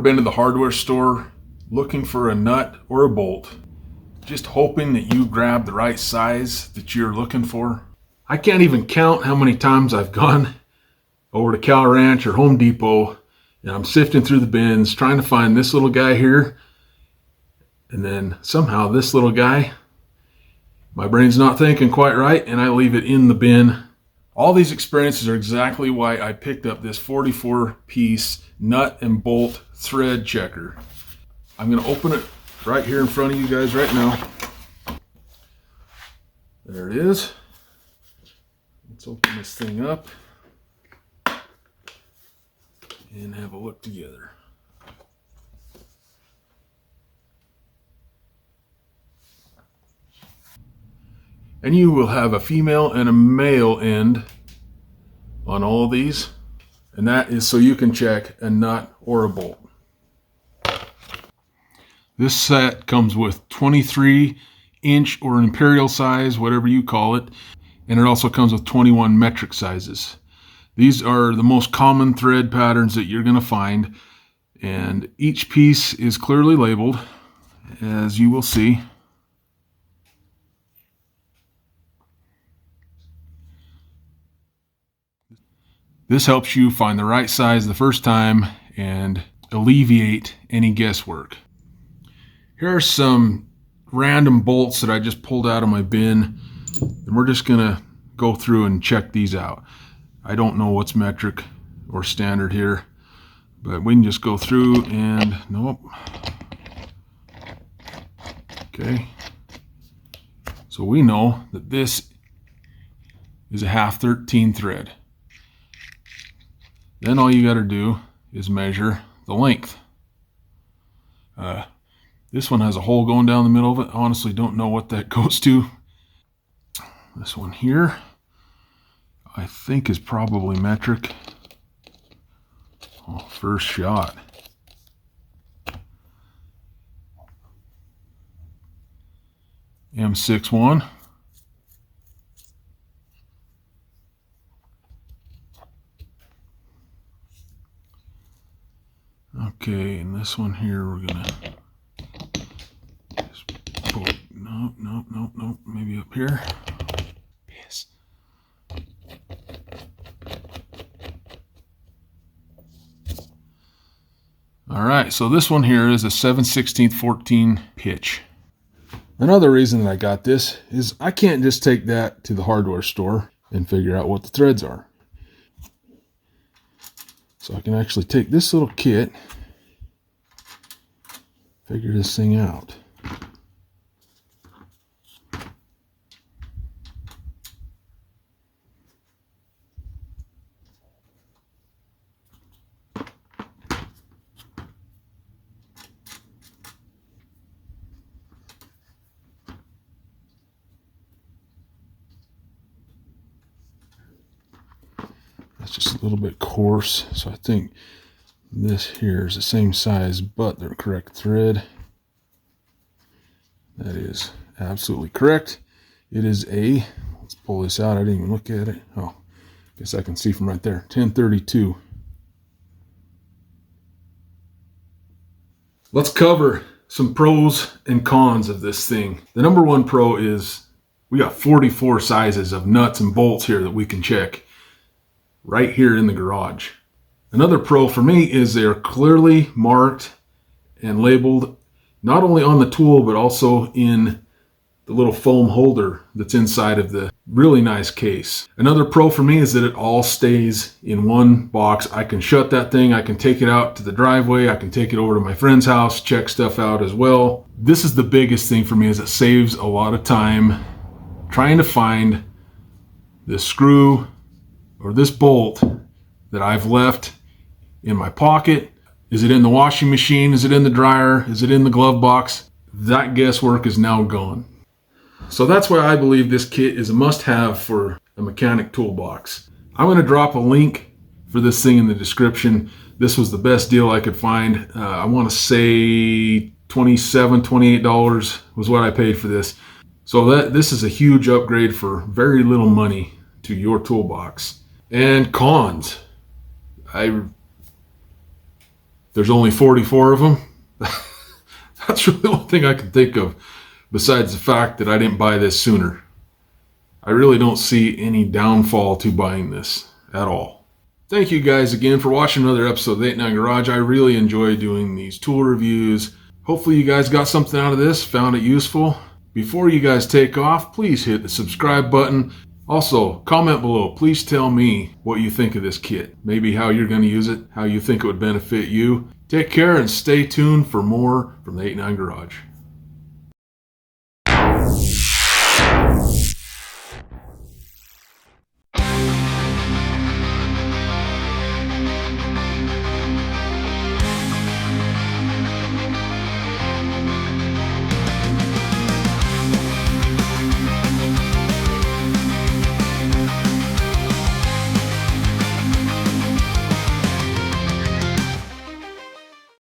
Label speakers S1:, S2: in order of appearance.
S1: been to the hardware store looking for a nut or a bolt, just hoping that you grab the right size that you're looking for? I can't even count how many times I've gone over to Cal Ranch or Home Depot and I'm sifting through the bins trying to find this little guy here, and then somehow this little guy, my brain's not thinking quite right, and I leave it in the bin. All these experiences are exactly why I picked up this 44-piece nut and bolt thread checker. I'm going to open it right here in front of you guys right now. There it is. Let's open this thing up and have a look together. And you will have a female and a male end on all of these, and that is so you can check a nut or a bolt. This set comes with 23-inch or an imperial size, whatever you call it, and it also comes with 21 metric sizes. These are the most common thread patterns that you're going to find, and each piece is clearly labeled, as you will see. This helps you find the right size the first time and alleviate any guesswork. Here are some random bolts that I just pulled out of my bin, and we're just gonna go through and check these out. I don't know what's metric or standard here, but we can just go through and nope. Okay. So we know that this is a 1/2-13 thread. Then all you got to do is measure the length. This one has a hole going down the middle of it. I honestly don't know what that goes to. This one here, I think is probably metric. Oh, first shot. M61. Okay, and this one here we're gonna just pull it. Nope, maybe up here. Yes. All right, so this one here is a 7/16 14 pitch. Another reason that I got this is I can't just take that to the hardware store and figure out what the threads are. So I can actually take this little kit, figure this thing out. That's just a little bit coarse, so I think this here is the same size, but the correct thread. That is absolutely correct. It is a, let's pull this out, I didn't even look at it. Oh, guess I can see from right there, 1032. Let's cover some pros and cons of this thing. The number one pro is we got 44 sizes of nuts and bolts here that we can check right here in the garage. Another pro for me is they're clearly marked and labeled not only on the tool but also in the little foam holder that's inside of the really nice case. Another pro for me is that it all stays in one box. I can shut that thing, I can take it out to the driveway, I can take it over to my friend's house, check stuff out as well. This is the biggest thing for me, is it saves a lot of time trying to find this screw or this bolt that I've left in my pocket. Is it in the washing machine? Is it in the dryer? Is it in the glove box? That guesswork is now gone. So that's why I believe this kit is a must-have for a mechanic toolbox. I'm going to drop a link for this thing in the description. This was the best deal I could find. I want to say $27, $28 was what I paid for this. So this is a huge upgrade for very little money to your toolbox. And cons. there's only 44 of them. That's really the only thing I can think of, besides the fact that I didn't buy this sooner. I really don't see any downfall to buying this at all. Thank you guys again for watching another episode of the 89 Garage. I really enjoy doing these tool reviews. Hopefully you guys got something out of this, found it useful. Before you guys take off, please hit the subscribe button. Also, comment below. Please tell me what you think of this kit. Maybe how you're going to use it, how you think it would benefit you. Take care and stay tuned for more from the 89 Garage.